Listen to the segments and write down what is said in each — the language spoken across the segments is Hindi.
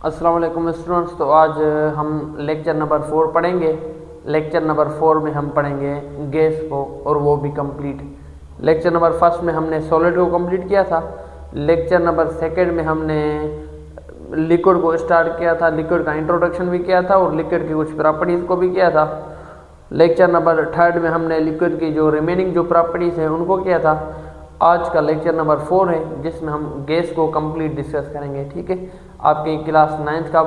अस्सलाम वालेकुम स्टूडेंट्स। तो आज हम लेक्चर नंबर 4 पढ़ेंगे। लेक्चर नंबर 4 में हम पढ़ेंगे गैस को, और वो भी कंप्लीट। लेक्चर नंबर 1 में हमने सॉलिड को कंप्लीट किया था। लेक्चर नंबर 2 में हमने लिक्विड को स्टार्ट किया था, लिक्विड का इंट्रोडक्शन भी किया था और लिक्विड की कुछ प्रॉपर्टीज़ को भी किया था। लेक्चर नंबर 3 में हमने लिक्विड की जो रिमेनिंग जो प्रॉपर्टीज़ हैं उनको किया था। आज का लेक्चर नंबर 4 है जिसमें हम गैस को कंप्लीट डिस्कस करेंगे। ठीक है, आपके क्लास 9th का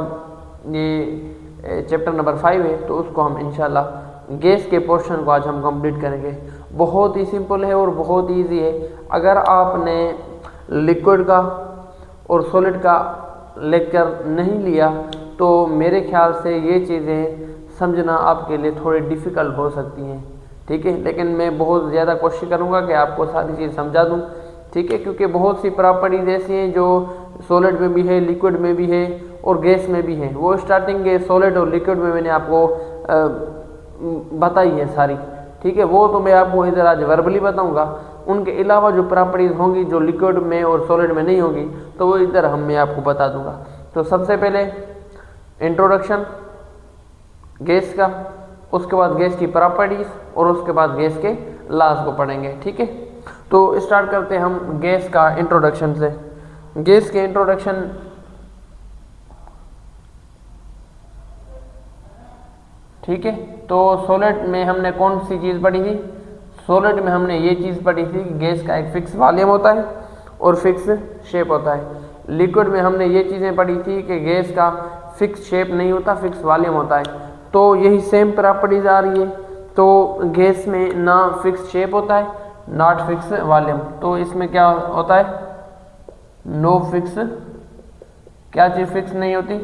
ये चैप्टर नंबर 5 है, तो उसको हम इंशाल्लाह गैस के पोर्शन को आज हम कंप्लीट करेंगे। बहुत ही सिंपल है और बहुत ही ईजी है। अगर आपने लिक्विड का और सॉलिड का लेक्चर नहीं लिया तो मेरे ख्याल से ये चीज़ें समझना आपके लिए थोड़ी डिफ़िकल्ट हो सकती हैं। ठीक है, लेकिन मैं बहुत ज़्यादा कोशिश करूँगा कि आपको सारी चीज़ समझा दूँ। ठीक है, क्योंकि बहुत सी प्रॉपर्टीज ऐसी हैं जो सॉलिड में भी है, लिक्विड में भी है और गैस में भी है। वो स्टार्टिंग के सॉलिड और लिक्विड में मैंने आपको बताई है सारी। ठीक है, वो तो मैं आपको इधर आज वर्बली बताऊंगा। उनके अलावा जो प्रॉपर्टीज होंगी जो लिक्विड में और सॉलिड में नहीं होगी तो वो इधर मैं आपको बता दूंगा। तो सबसे पहले इंट्रोडक्शन गैस का, उसके बाद गैस की प्रॉपर्टीज और उसके बाद गैस के लॉज को पढ़ेंगे। ठीक है, तो स्टार्ट करते हैं हम गैस का इंट्रोडक्शन से। गैस के इंट्रोडक्शन ठीक है, तो सॉलिड में हमने कौन सी चीज़ पढ़ी थी? सॉलिड में हमने ये चीज़ पढ़ी थी कि गैस का एक फिक्स वॉल्यूम होता है और फिक्स शेप होता है। लिक्विड में हमने ये चीज़ें पढ़ी थी कि गैस का फिक्स शेप नहीं होता, फिक्स वॉल्यूम होता है। तो यही सेम प्रॉपर्टीज आ रही है। तो गैस में ना फिक्स शेप होता है, नॉट फिक्स वॉल्यूम। तो इसमें क्या होता है? नो फिक्स, क्या चीज़ फिक्स नहीं होती?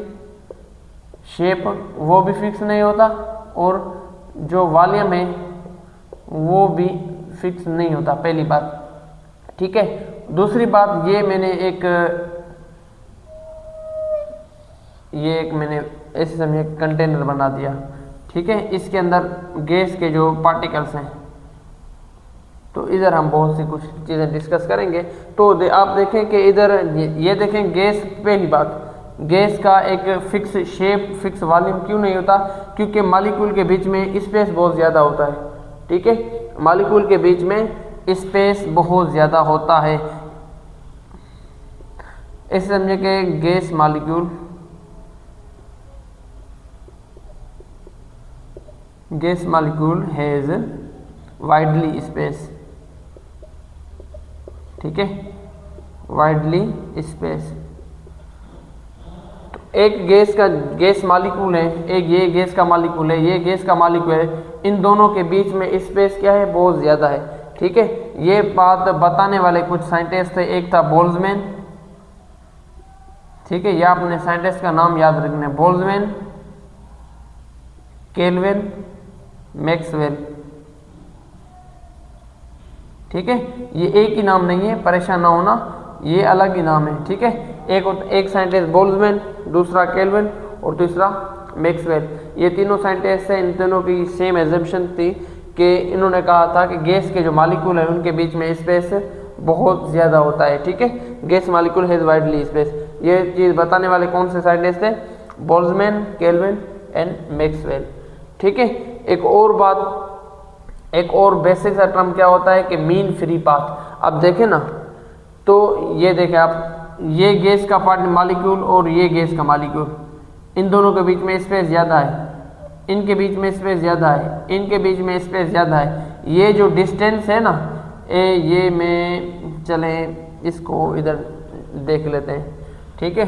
शेप, वो भी फिक्स नहीं होता और जो वॉल्यूम है वो भी फिक्स नहीं होता, पहली बात। ठीक है, दूसरी बात ये मैंने ऐसे समझे कंटेनर बना दिया। ठीक है, इसके अंदर गैस के जो पार्टिकल्स हैं, तो इधर हम बहुत सी कुछ चीज़ें डिस्कस करेंगे। तो आप देखें कि इधर ये देखें गैस, पहली बात गैस का एक फिक्स शेप, फिक्स वॉल्यूम क्यों नहीं होता? क्योंकि मॉलिक्यूल के बीच में स्पेस बहुत ज़्यादा होता है। ठीक है, मॉलिक्यूल के बीच में स्पेस बहुत ज़्यादा होता है। ऐसे समझे कि gas molecule has widely space. ठीक है, वाइडली स्पेस। एक गैस मॉलिक्यूल है, एक ये गैस का मॉलिक्यूल है, ये गैस का मॉलिक्यूल है। इन दोनों के बीच में स्पेस क्या है? बहुत ज़्यादा है। ठीक है, ये बात बताने वाले कुछ साइंटिस्ट थे। एक था बोल्ट्जमैन। ठीक है, ये आपने साइंटिस्ट का नाम याद रखना है, बोल्ट्जमैन, केल्विन, मैक्सवेल। ठीक है, ये एक ही नाम नहीं है, परेशान ना होना, ये अलग ही नाम है। ठीक है, एक साइंटिस्ट बोल्ट्जमैन, दूसरा केल्विन और तीसरा मैक्सवेल। ये तीनों साइंटिस्ट हैं। इन तीनों की सेम एजम्पशन थी कि इन्होंने कहा था कि गैस के जो मॉलिक्यूल है उनके बीच में स्पेस बहुत ज़्यादा होता है। ठीक है, gas molecule has widely space. ये चीज़ बताने वाले कौन से साइंटिस्ट थे? Boltzmann, kelvin and Maxwell. ठीक है, एक और बेसिक सा टर्म क्या होता है कि मीन फ्री पाथ। अब देखें ना, तो ये देखें आप, ये गैस का पार्ट मॉलिक्यूल और ये गैस का मॉलिक्यूल, इन दोनों के बीच में स्पेस ज़्यादा है, इनके बीच में स्पेस ज़्यादा है, इनके बीच में स्पेस ज़्यादा है। ये जो डिस्टेंस है ना, ये में चलें इसको इधर देख लेते हैं। ठीक है,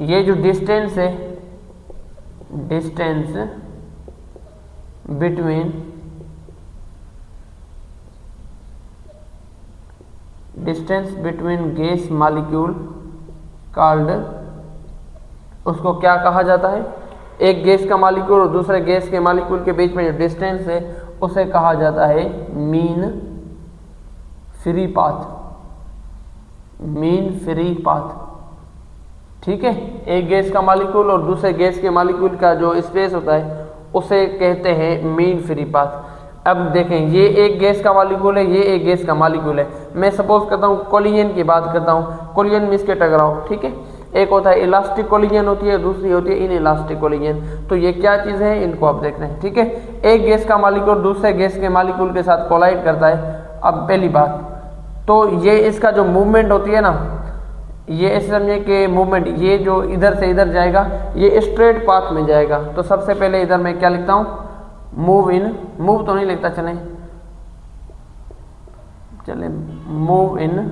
ये जो डिस्टेंस है, distance between gas molecule called, उसको क्या कहा जाता है? एक गैस का मॉलिक्यूल और दूसरे गैस के मॉलिक्यूल के बीच में जो डिस्टेंस है उसे कहा जाता है mean free path. Mean free path. ठीक है, एक गैस का मॉलिक्यूल और दूसरे गैस के मॉलिक्यूल का जो स्पेस होता है उसे कहते हैं मीन फ्री पाथ। अब देखें, ये एक गैस का मॉलिक्यूल है, ये एक गैस का मॉलिक्यूल है। मैं सपोज करता हूँ कोलिजन की बात करता हूँ, कोलिजन में इसके टकराव। ठीक है, एक होता है इलास्टिक कोलिजन होती है, दूसरी होती है इन इलास्टिक कोलिजन। तो ये क्या चीज़ है, इनको आप देख रहे हैं, ठीक है। एक गैस का मालिक्यूल दूसरे गैस के मालिक्यूल के साथ कोलाइड करता है। अब पहली बात तो ये इसका जो मूवमेंट होती है ना, ये ऐसे समझे कि मूवमेंट ये जो इधर से इधर जाएगा ये स्ट्रेट पाथ में जाएगा। तो सबसे पहले इधर मैं क्या लिखता हूँ, मूव इन, मूव तो नहीं लिखता, चले मूव इन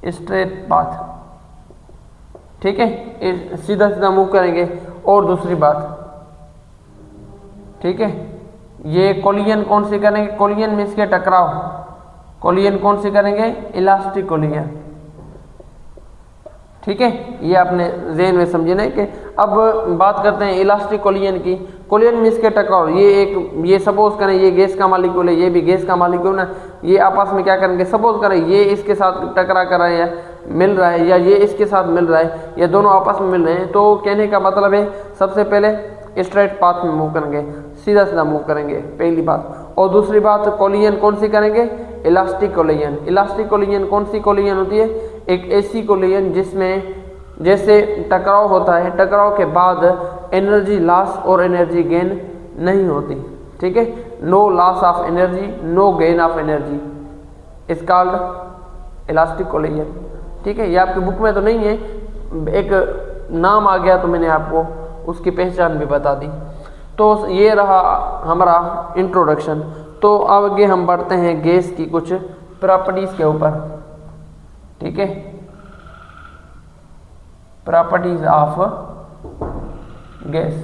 स्ट्रेट पाथ, ठीक है, सीधा सीधा मूव करेंगे। और दूसरी बात, ठीक है, ये कोलिजन कौन सी करेंगे, कोलिजन में इसके टकराव, कोलिजन कौन सी करेंगे, इलास्टिक कोलिजन, ठीक है। ये आपने ज़हन में समझे ना कि अब बात करते हैं इलास्टिक कोलिजन की। कोलिजन में इसके टकराव, ये सपोज करें ये गैस का मालिक्यूल है, ये भी गैस का मालिक्यूल ना, ये आपस में क्या करेंगे, सपोज करें ये इसके साथ टकरा कर रहे हैं, मिल रहा है, या ये इसके साथ मिल रहा है, या दोनों आपस में मिल रहे हैं। तो कहने का मतलब है सबसे पहले स्ट्रेट पाथ में मूव करेंगे, सीधा सीधा मूव करेंगे, पहली बात। और दूसरी बात, कोलिजन कौन सी करेंगे, इलास्टिक कोलिजन। इलास्टिक कोलिजन कौन सी कोलिजन होती है, एक ऐसी कोलिजन जिसमें जैसे टकराव होता है, टकराव के बाद एनर्जी लॉस और एनर्जी गेन नहीं होती, ठीक है। No loss of energy, no gain of energy is called elastic collision, ठीक है। ये आपकी बुक में तो नहीं है, एक नाम आ गया तो मैंने आपको उसकी पहचान भी बता दी। तो ये रहा हमारा इंट्रोडक्शन। तो अब आगे हम बढ़ते हैं गैस की कुछ प्रॉपर्टीज के ऊपर, ठीक है, प्रॉपर्टीज ऑफ गैस,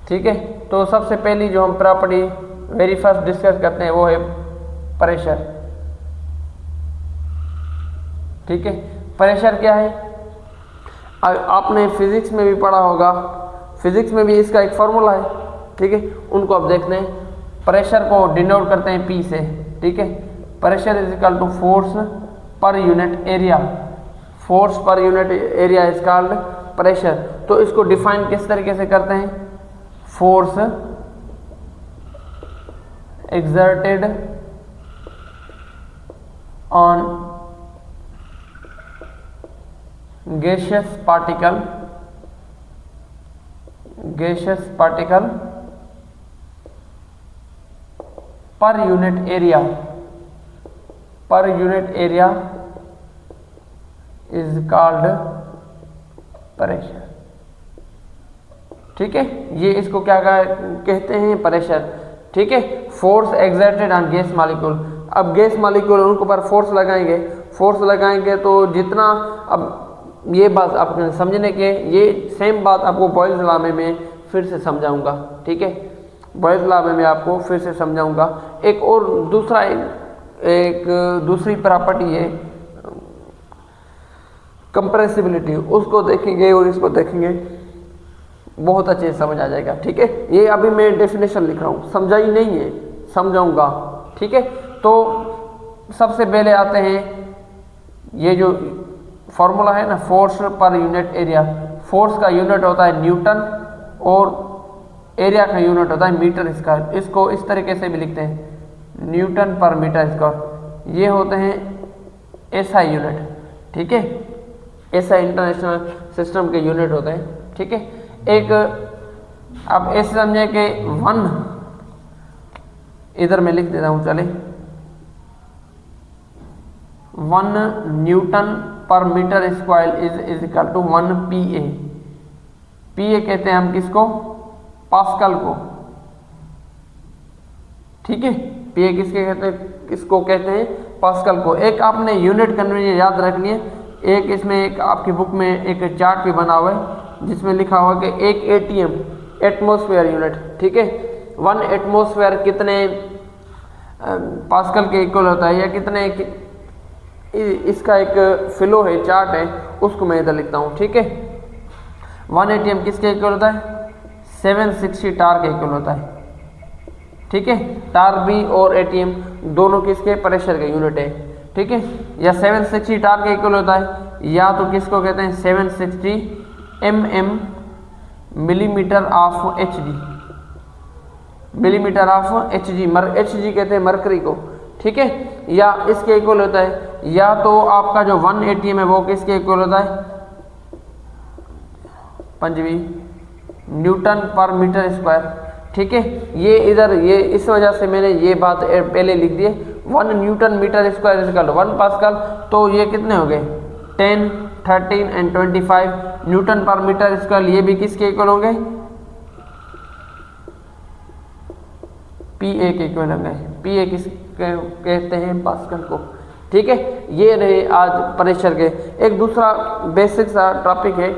ठीक है। तो सबसे पहली जो हम प्रॉपर्टी वेरी फर्स्ट डिस्कस करते हैं वो है प्रेशर, ठीक है। प्रेशर क्या है, आपने फिजिक्स में भी पढ़ा होगा, फिजिक्स में भी इसका एक फॉर्मूला है, ठीक है, उनको आप देखते हैं। प्रेशर को डिनोट करते हैं P से, ठीक है। Pressure is equal to force per unit area, force per unit area is called pressure. तो इसको डिफाइन किस तरीके से करते हैं, force exerted on gaseous particle per unit area is called pressure, ठीक है। ये इसको क्या कहते हैं, प्रेशर, ठीक है। Force exerted on gas molecule, अब गैस मॉलिक्यूल उनके ऊपर फोर्स लगाएंगे तो जितना, अब ये बात आप समझने के, ये सेम बात आपको बॉयल्स लॉ में फिर से समझाऊंगा, ठीक है, बॉयल्स लॉ में आपको फिर से समझाऊंगा। एक और दूसरी प्रॉपर्टी है कंप्रेसिबिलिटी, उसको देखेंगे और इसको देखेंगे, बहुत अच्छे से समझ आ जाएगा, ठीक है। ये अभी मैं डेफिनेशन लिख रहा हूँ, समझा ही नहीं है, समझाऊंगा, ठीक है। तो सबसे पहले आते हैं ये जो फॉर्मूला है ना, force per unit area, force का यूनिट होता है न्यूटन और एरिया का यूनिट होता है मीटर स्क्वायर। इसको इस तरीके से भी लिखते हैं, न्यूटन पर मीटर स्क्वायर। ये होते हैं एसआई यूनिट, ठीक है, एसआई इंटरनेशनल सिस्टम के यूनिट होते हैं, ठीक है। एक अब ऐसे समझे कि 1 इधर मैं लिख देता हूँ, चले, 1 newton per metre square is equal to 1 PA। PA कहते हैं हम किसको, पास्कल को, ठीक है। PA किसको कहते हैं, पास्कल को। एक आपने यूनिट कन्वर्जन याद रखनी है। एक इसमें एक आपकी बुक में एक चार्ट भी बना हुआ है जिसमें लिखा हुआ कि एक ATM एटमॉस्फेयर यूनिट, ठीक है, 1 एटमॉस्फेयर कितने पास्कल के इक्वल होता है, या कितने इसका एक फ्लो है, चार्ट है, उसको मैं इधर लिखता हूँ, ठीक है। 1 ATM किसके इक्वल होता है, 760 टार के इक्वल होता है, ठीक है। टार भी और ATM दोनों किसके, प्रेशर के यूनिट है, ठीक है। या 760 टार के इक्वल होता है, या तो किसको कहते हैं 760 mm millimetre of Hg, millimetre of Hg, Hg कहते हैं मरकरी को, ठीक है, या इसके इक्वल होता है, या तो आपका जो 1 atm है वो किसके इक्वल होता है, पंजवी न्यूटन पर मीटर स्क्वायर। ठीक है, ये इधर ये इस वजह से मैंने ये बात पहले लिख दी है, 1 newton metre square equal 1 pascal. तो ये कितने हो गए, 10, 13 and 25 newton per metre square, ये भी किसके इक्वल होंगे, PA के इक्वल होंगे। PA किस कहते हैं, पास्कल को। ठीक है, ये रहे आज प्रेशर के। एक दूसरा बेसिक सा टॉपिक है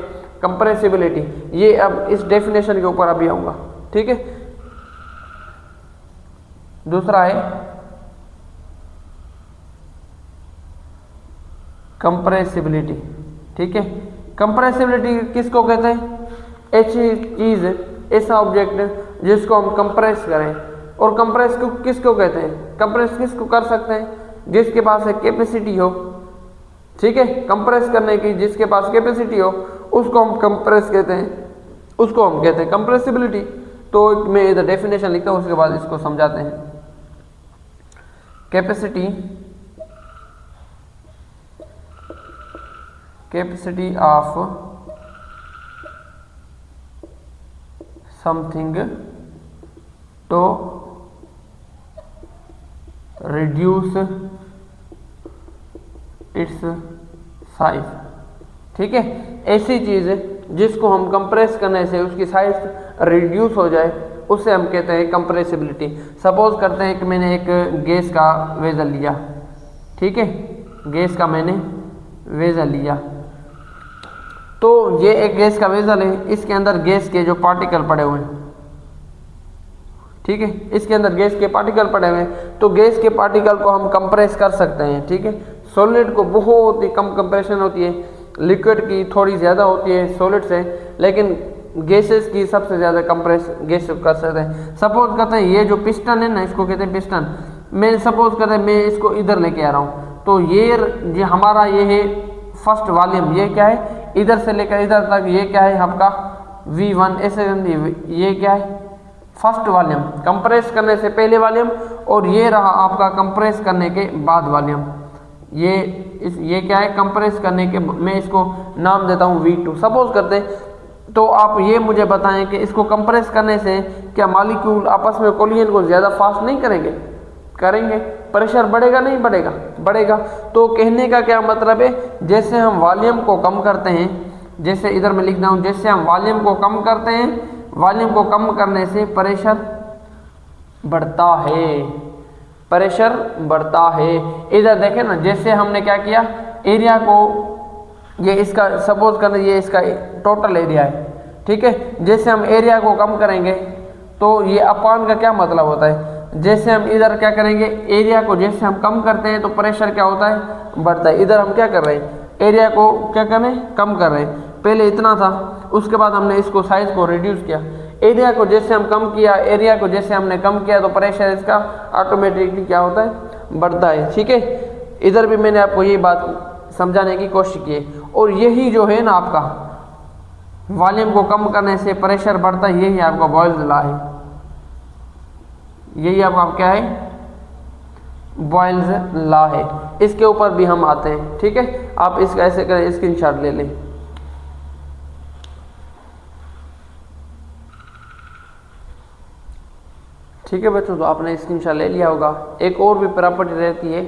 कंप्रेसिबिलिटी, ये अब इस डेफिनेशन के ऊपर अभी आऊंगा। ठीक है, दूसरा है कंप्रेसिबिलिटी। ठीक है, कंप्रेसिबिलिटी किसको कहते हैं, ऐसी चीज, ऐसा ऑब्जेक्ट जिसको हम कंप्रेस करें। और कंप्रेस को किसको कहते हैं, कंप्रेस किसको कर सकते हैं, जिसके पास एक कैपेसिटी हो। ठीक है, कंप्रेस करने की जिसके पास कैपेसिटी हो उसको हम कंप्रेस कहते हैं, उसको हम कहते हैं कंप्रेसिबिलिटी। तो मैं इधर डेफिनेशन लिखता हूँ, उसके बाद इसको समझाते हैं। Capacity of something to reduce its size. ठीक है, ऐसी चीज है जिसको हम कंप्रेस करने से उसकी साइज रिड्यूस हो जाए, उससे हम कहते हैं कंप्रेसिबिलिटी। सपोज करते हैं कि मैंने एक गैस का वेसल लिया। ठीक है, गैस का मैंने वेसल लिया, तो ये एक गैस का वेसल है, इसके अंदर गैस के जो पार्टिकल पड़े हुए हैं। ठीक है, इसके अंदर गैस के पार्टिकल पड़े हुए हैं, तो गैस के पार्टिकल को हम कंप्रेस कर सकते हैं। ठीक है, सॉलिड को बहुत ही कम कंप्रेशन होती है, लिक्विड की थोड़ी ज़्यादा होती है सॉलिड से, लेकिन गैसेस की सबसे ज़्यादा कंप्रेस गैस कर सकते हैं। सपोज करते हैं ये जो पिस्टन है ना, इसको कहते हैं पिस्टन। मैं सपोज करते हैं मैं इसको इधर लेके आ रहा हूँ, तो ये हमारा ये है फर्स्ट वॉल्यूम, ये क्या है, इधर से लेकर इधर तक ये क्या है आपका V1, ऐसे ये क्या है फर्स्ट वॉल्यूम, कंप्रेस करने से पहले वॉल्यूम, और ये रहा आपका कंप्रेस करने के बाद वॉल्यूम। ये क्या है, कंप्रेस करने के, मैं इसको नाम देता हूँ V2 सपोज करते हैं। तो आप ये मुझे बताएं कि इसको कंप्रेस करने से क्या मॉलिक्यूल आपस में कोलिजन को ज़्यादा फास्ट नहीं करेंगे, करेंगे, प्रेशर बढ़ेगा नहीं बढ़ेगा, बढ़ेगा। तो कहने का क्या मतलब है, जैसे हम वॉल्यूम को कम करते हैं, जैसे इधर मैं लिख रहा हूँ, जैसे हम वॉल्यूम को कम करते हैं, वॉल्यूम को कम करने से प्रेशर बढ़ता है, प्रेशर बढ़ता है। इधर देखें ना, जैसे हमने क्या किया, एरिया को, ये इसका सपोज करना, ये इसका टोटल एरिया है। ठीक है, जैसे हम एरिया को कम करेंगे तो ये अपॉन का क्या मतलब होता है, जैसे हम इधर क्या करेंगे, एरिया को जैसे हम कम करते हैं तो प्रेशर क्या होता है, बढ़ता है। इधर हम क्या कर रहे हैं, एरिया को क्या कर रहे हैं, कम कर रहे हैं। पहले इतना था, उसके बाद हमने इसको साइज को रिड्यूस किया। एरिया को जैसे हम कम किया, एरिया को जैसे हमने कम किया तो प्रेशर इसका ऑटोमेटिकली क्या होता है, बढ़ता है। ठीक है, इधर भी मैंने आपको ये बात समझाने की कोशिश की है। और यही जो है ना आपका वॉल्यूम को कम करने से प्रेशर बढ़ता है, यही आपका बॉयल्स लॉ है, यही आपका क्या है, बॉयल्स लॉ है। इसके ऊपर भी हम आते हैं। ठीक है, आप इसका ऐसे करें, स्क्रीनशॉट ले लें। ठीक है बच्चों, तो आपने स्क्रीनशॉट ले लिया होगा। एक और भी प्रॉपर्टी रहती है,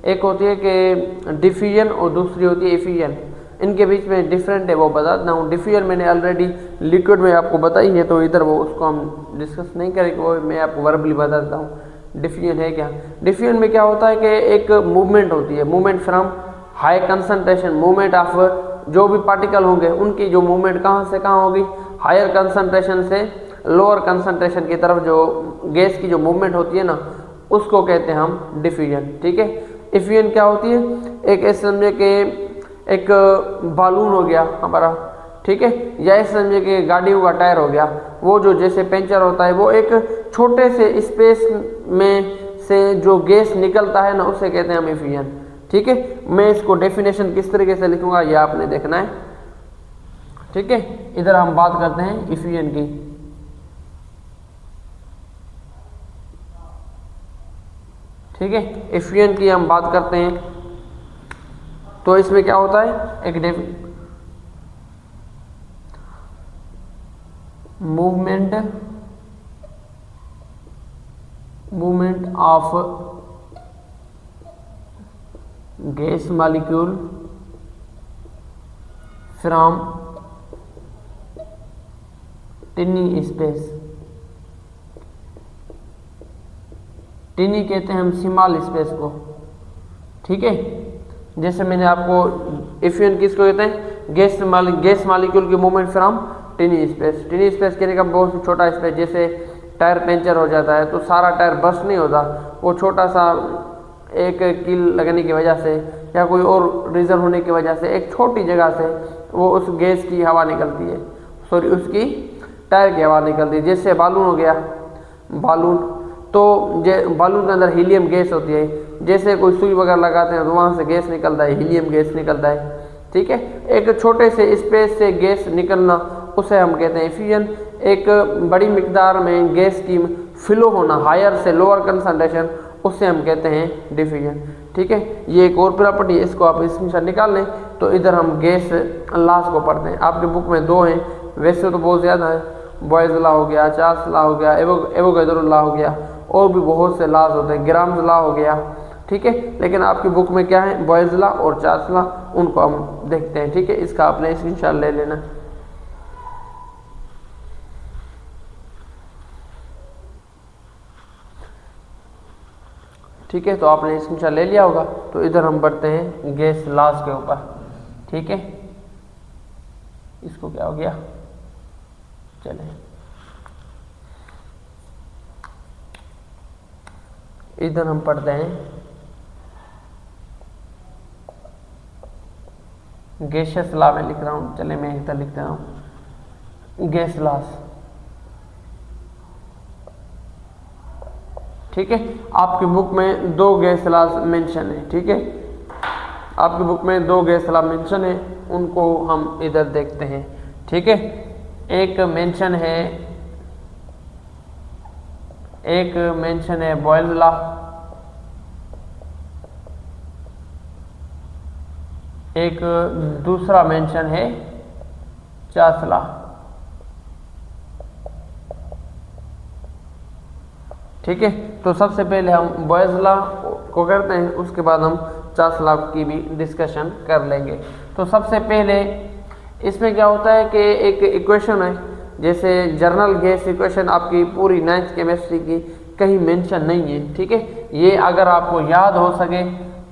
एक होती है कि डिफ्यूजन और दूसरी होती है एफ्यूजन। इनके बीच में डिफरेंट है, वो बताता हूँ। डिफ्यूजन मैंने ऑलरेडी लिक्विड में आपको बताई है, तो इधर वो उसको हम डिस्कस नहीं करेंगे, वो मैं आपको वर्बली बता देता हूँ डिफ्यूजन है क्या। डिफ्यूजन में क्या होता है कि एक मूवमेंट होती है, movement from high concentration, movement of जो भी पार्टिकल होंगे उनकी जो मूवमेंट कहाँ से कहाँ होगी, हायर कंसंट्रेशन से लोअर कंसंट्रेशन की तरफ जो गैस की जो मूवमेंट होती है ना, उसको कहते हैं हम डिफ्यूजन। ठीक है, एफ्यूजन क्या होती है, एक ऐसे समझे कि एक बालून हो गया हमारा, ठीक है, या ऐसे समझे कि गाड़ियों का टायर हो गया, वो जो जैसे पंचर होता है, वो एक छोटे से स्पेस में से जो गैस निकलता है ना, उसे कहते हैं हम एफ्यूजन। ठीक है, मैं इसको डेफिनेशन किस तरीके से लिखूंगा ये आपने देखना है। ठीक है, इधर हम बात करते हैं एफ्यूजन की। ठीक है। एफिशिएंट की हम बात करते हैं तो इसमें क्या होता है, एक movement of gas molecule from टिनी space. टिनी कहते हैं हम स्मॉल स्पेस को, ठीक है। जैसे मैंने आपको एफिशिएंट किसको कहते हैं, गैस मॉलिक्यूल की मूवमेंट फ्रॉम टिनी स्पेस। टिनी स्पेस कहने का बहुत छोटा स्पेस, जैसे टायर पंचर हो जाता है तो सारा टायर बस्ट नहीं होता, वो छोटा सा एक कील लगने की वजह से या कोई और रीज़न होने की वजह से एक छोटी जगह से वो उस गैस की हवा निकलती है, सॉरी उसकी टायर की हवा निकलती है। जैसे बालून हो गया, बालून तो बालून के अंदर हीलियम गैस होती है, जैसे कोई सुई वगैरह लगाते हैं तो वहाँ से गैस निकलता है, हीलियम गैस निकलता है, ठीक है। एक छोटे से स्पेस से गैस निकलना उसे हम कहते हैं एफिशिएंट। एक बड़ी मिकदार में गैस की फ्लो होना, हायर से लोअर कंसंट्रेशन, उससे हम कहते हैं डिफ्यूजन, ठीक है। ये एक और प्रॉपर्टी है, इसको आप स्क्रीनशॉट निकाल लें। तो इधर हम गैस लॉस को पढ़ते हैं। आपके बुक में 2 हैं, वैसे तो बहुत ज़्यादा है, बॉयज़ लॉ हो गया, चार्ल्स लॉ हो गया, एवोगैड्रो लॉ हो गया, और भी बहुत से लॉज होते हैं, ग्राम्स लॉ हो गया, ठीक है। लेकिन आपकी बुक में क्या है, बॉयज़ लॉ और चार्ल्स लॉ, उनको हम देखते हैं, ठीक है। इसका आपने स्क्रीनशॉट ले लेना। ठीक है, तो आपने स्क्रीनशॉट ले लिया होगा। तो इधर हम बढ़ते हैं गैस लॉस के ऊपर, ठीक है। इसको क्या हो गया, चले इधर हम पढ़ते हैं गैसियस लॉ में लिख रहा हूँ, चले मैं इधर लिख रहा हूँ गैस लॉस, ठीक है। आपकी बुक में 2 गैस लॉस मेंशन है, ठीक है। आपकी बुक में 2 गैस लॉ मेंशन है, उनको हम इधर देखते हैं, ठीक है। एक मेंशन है बॉयल्स लॉ, एक दूसरा मेंशन है चार्ल्स लॉ, ठीक है। तो सबसे पहले हम बॉयल्स लॉ को करते हैं, उसके बाद हम चार्ल्स लॉ की भी डिस्कशन कर लेंगे। तो सबसे पहले इसमें क्या होता है कि एक इक्वेशन है, जैसे जर्नल गैस इक्वेशन आपकी पूरी 9th केमिस्ट्री की कहीं मेंशन नहीं है, ठीक है। ये अगर आपको याद हो सके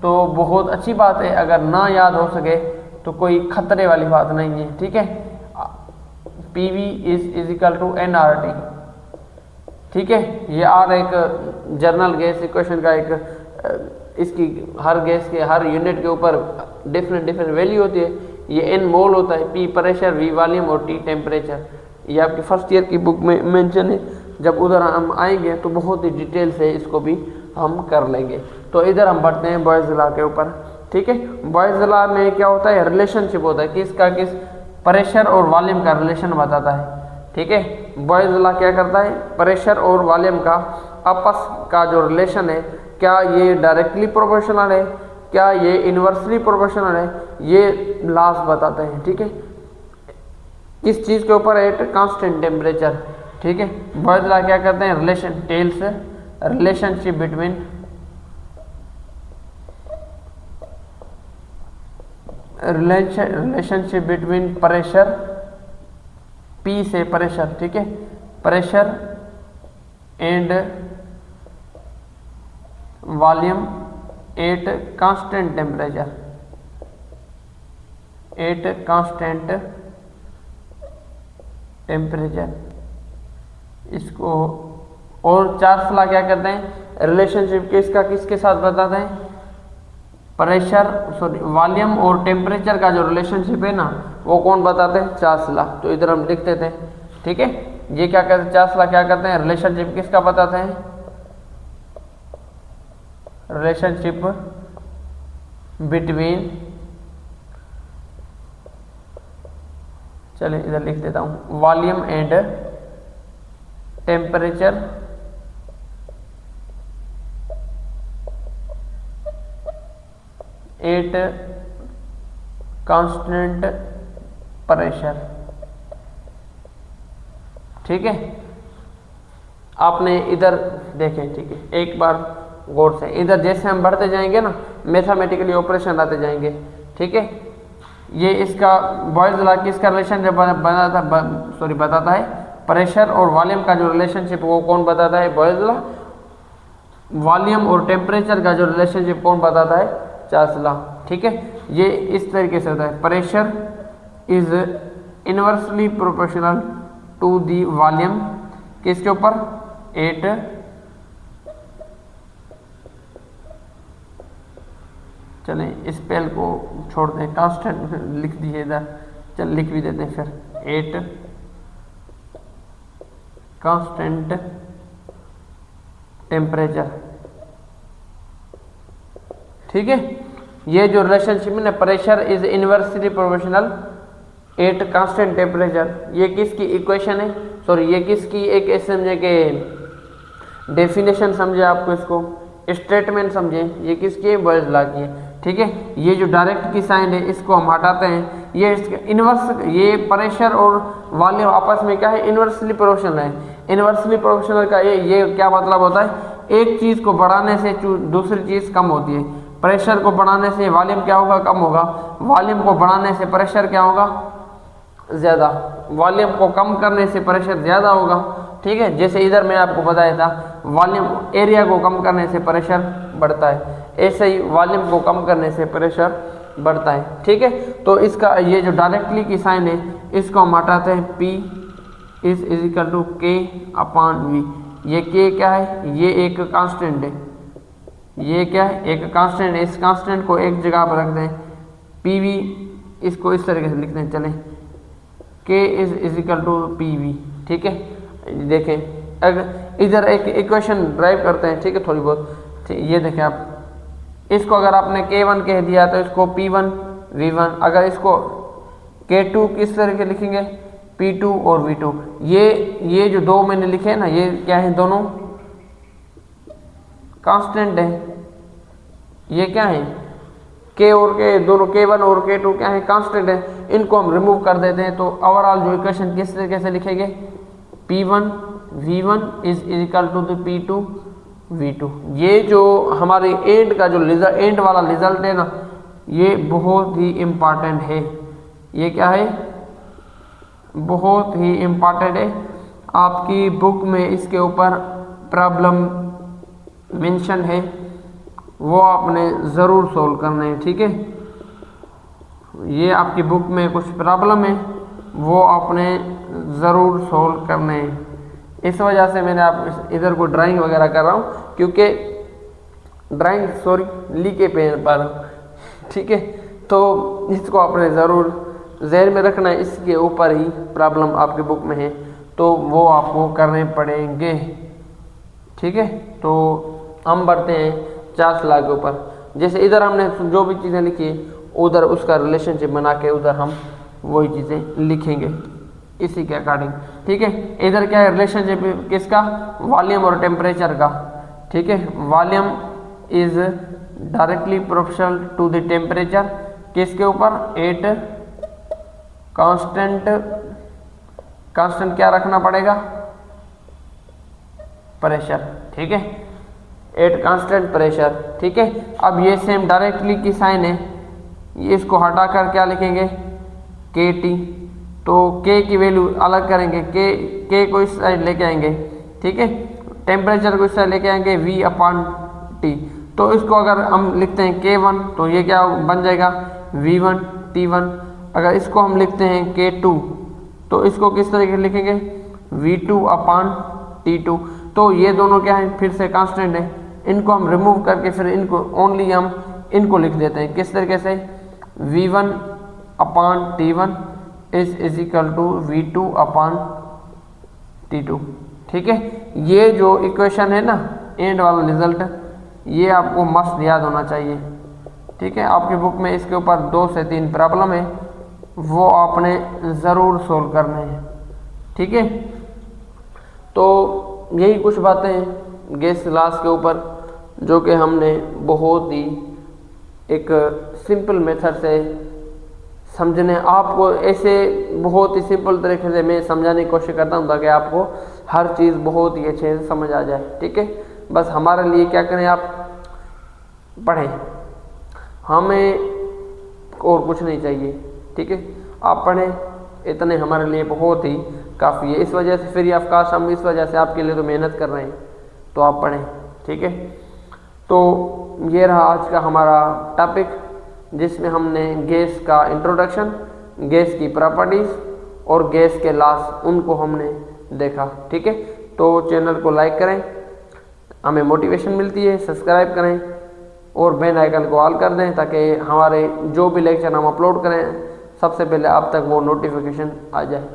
तो बहुत अच्छी बात है, अगर ना याद हो सके तो कोई खतरे वाली बात नहीं है, ठीक है। PV is equal to nRT, ठीक है। ये R एक जर्नल गैस इक्वेशन का एक इसकी हर गैस के हर यूनिट के ऊपर डिफरेंट वैल्यू होती है। ये N मोल होता है, P प्रेशर, V वॉल्यूम और T टेम्परेचर। ये आपकी फर्स्ट ईयर की बुक में मेंशन है, जब उधर हम आएंगे तो बहुत ही डिटेल से इसको भी हम कर लेंगे। तो इधर हम बढ़ते हैं बॉयल्स लॉ के ऊपर, ठीक है। बॉयल्स लॉ में क्या होता है, रिलेशनशिप होता है, किसका किस प्रेशर और वॉल्यूम का रिलेशन बताता है, ठीक है। बॉयल्स लॉ क्या करता है, प्रेशर और वॉल्यूम का आपस का जो रिलेशन है, क्या ये डायरेक्टली प्रोपोर्शनल है, क्या ये इन्वर्सली प्रोपोर्शनल है, ये लॉस बताते हैं, ठीक है। किस चीज़ के ऊपर, एट कांस्टेंट टेम्परेचर, ठीक है। बॉयल्स लॉ क्या करते हैं, रिलेशनशिप बिटवीन प्रेशर, P से प्रेशर, ठीक है, pressure and volume at constant temperature, इसको। और चार्ल्स लॉ क्या करते हैं, रिलेशनशिप किसका किसके साथ बताते हैं, वॉल्यूम और टेम्परेचर का जो रिलेशनशिप है ना, वो कौन बताते हैं, चार्ल्स लॉ। तो इधर हम लिख देते हैं, ठीक है। ये क्या करते हैं, चार्ल्स लॉ क्या करते हैं, रिलेशनशिप किसका बताते हैं, रिलेशनशिप बिटवीन, चलिए इधर लिख देता हूँ, volume and temperature at constant pressure. ठीक है, आपने इधर देखें, ठीक है, एक बार गौर से, इधर जैसे हम बढ़ते जाएंगे ना मैथमेटिकली ऑपरेशन आते जाएंगे। ठीक है, ये इसका बॉयल्स लॉ किसका रिलेशनशिप बताता है, प्रेशर और वॉल्यूम का जो रिलेशनशिप वो कौन बताता है, बॉयल्स लॉ। वॉल्यूम और टेम्परेचर का जो रिलेशनशिप कौन बताता है, चार्ल्स लॉ। ठीक है, ये इस तरीके से होता है, pressure is inversely proportional to the volume, किसके ऊपर, एट चलें स्पेल को छोड़ दें, कांस्टेंट लिख दिए इधर, चल लिख भी देते हैं फिर, एट कांस्टेंट टेम्परेचर। ठीक है, ये जो रिलेशनशिप है ना, pressure is inversely proportional at constant temperature, ये किसकी इक्वेशन है, सॉरी ये किसकी एक समझे के डेफिनेशन समझे, आपको इसको स्टेटमेंट समझे, ये किसकी, बॉयल्स लॉ की है। ठीक है, ये जो डायरेक्ट की साइन है इसको हम हटाते हैं, ये इनवर्स, ये प्रेशर और वॉल्यूम आपस में क्या है, इनवर्सली प्रोपोर्शनल है। इनवर्सली प्रोपोर्शनल का ये क्या मतलब होता है, एक चीज़ को बढ़ाने से दूसरी चीज़ कम होती है। प्रेशर को बढ़ाने से वॉल्यूम क्या होगा, कम होगा। वॉल्यूम को बढ़ाने से प्रेशर क्या होगा, ज़्यादा। वॉल्यूम को कम करने से प्रेशर ज़्यादा होगा। ठीक है, जैसे इधर मैं आपको बताया था, वॉल्यूम एरिया को कम करने से प्रेशर बढ़ता है, ऐसे ही वॉल्यूम को कम करने से प्रेशर बढ़ता है। ठीक है, तो इसका ये जो डायरेक्टली की साइन है इसको हम हटाते हैं, P is equal to K upon V। ये K क्या है, ये एक कांस्टेंट है, ये क्या है, एक कांस्टेंट है। इस कांस्टेंट को एक जगह पर रख दें, PV इसको इस तरीके से लिख दें, चलें, K is equal to PV। ठीक है, देखें, अगर इधर एक इक्वेशन ड्राइव करते हैं, ठीक है, थोड़ी बहुत, ये देखें आप, इसको अगर आपने K1 कह दिया तो इसको P1 V1, अगर इसको K2 किस तरह के लिखेंगे, P2 और V2। ये जो दो मैंने लिखे हैं ना, ये क्या है, दोनों कांस्टेंट है। ये क्या है, K और K दोनों, K1 और K2 क्या है, कांस्टेंट है। इनको हम रिमूव कर देते हैं तो ओवरऑल जो इक्वेशन किस तरीके से लिखेंगे, P1 V1 is equal to the P2 V2। ये जो हमारे एंड का जो एंड वाला रिजल्ट है ना, ये बहुत ही इम्पॉर्टेंट है। ये क्या है, बहुत ही इम्पॉर्टेंट है। आपकी बुक में इसके ऊपर प्रॉब्लम मेंशन है, वो आपने ज़रूर सोल्व करना है। ठीक है, ये आपकी बुक में कुछ प्रॉब्लम है, वो आपने ज़रूर सोल्व करने हैं। इस वजह से मैंने आप इधर को ड्राइंग वगैरह कर रहा हूँ, क्योंकि ड्राइंग लिखे पेन पर। ठीक है, तो इसको आपने ज़रूर ज़हन में रखना है, इसके ऊपर ही प्रॉब्लम आपकी बुक में है, तो वो आपको करने पड़ेंगे। ठीक है, तो हम बढ़ते हैं चार्ल्स लॉ के ऊपर। जैसे इधर हमने जो भी चीज़ें लिखी उधर उसका रिलेशनशिप बना के उधर हम वही चीज़ें लिखेंगे इसी के अकॉर्डिंग। ठीक है, इधर क्या है, रिलेशनशिप किसका, वॉल्यूम और टेम्परेचर का। ठीक है, volume is directly proportional to the temperature, किसके ऊपर, एट कांस्टेंट क्या रखना पड़ेगा, प्रेशर। ठीक है, एट कांस्टेंट प्रेशर। ठीक है, अब ये सेम डायरेक्टली की साइन है, ये इसको हटाकर क्या लिखेंगे, KT। तो K की वैल्यू अलग करेंगे, K को इस साइड लेके आएंगे। ठीक है, टेम्परेचर को इस साइड लेके आएंगे, V अपॉन T। तो इसको अगर हम लिखते हैं K1 तो ये क्या बन जाएगा, V1 T1। अगर इसको हम लिखते हैं K2 तो इसको किस तरीके से लिखेंगे, V2 अपॉन T2। तो ये दोनों क्या है, फिर से कांस्टेंट है, इनको हम रिमूव करके फिर इनको ओनली हम इनको लिख देते हैं, किस तरीके से, V1 upon T1 is equal to V2 upon T2। ठीक है, ये जो इक्वेशन है ना, एंड वाला रिजल्ट, ये आपको मस्त याद होना चाहिए। ठीक है, आपकी बुक में इसके ऊपर 2 से 3 प्रॉब्लम है, वो आपने ज़रूर सोल्व करने हैं। ठीक है, तो यही कुछ बातें हैं गैस लॉस के ऊपर, जो कि हमने बहुत ही एक सिंपल मेथड से समझने, आपको ऐसे बहुत ही सिंपल तरीके से मैं समझाने की कोशिश करता हूँ ताकि आपको हर चीज़ बहुत ही अच्छे से समझ आ जाए। ठीक है, बस हमारे लिए क्या करें, आप पढ़ें, हमें और कुछ नहीं चाहिए। ठीक है, आप पढ़ें, इतने हमारे लिए बहुत ही काफ़ी है। इस वजह से फ्री ऑफ कास्ट हम इस वजह से आपके लिए तो मेहनत कर रहे हैं, तो आप पढ़ें। ठीक है, तो ये रहा आज का हमारा टॉपिक, जिसमें हमने गैस का इंट्रोडक्शन, गैस की प्रॉपर्टीज़ और गैस के लॉस, उनको हमने देखा। ठीक है, तो चैनल को लाइक करें, हमें मोटिवेशन मिलती है, सब्सक्राइब करें और बेल आइकन को ऑल कर दें ताकि हमारे जो भी लेक्चर हम अपलोड करें सबसे पहले आप तक वो नोटिफिकेशन आ जाए।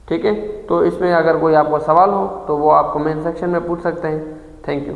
ठीक है, तो इसमें अगर कोई आपको सवाल हो तो वो आप कमेंट सेक्शन में पूछ सकते हैं। Thank you.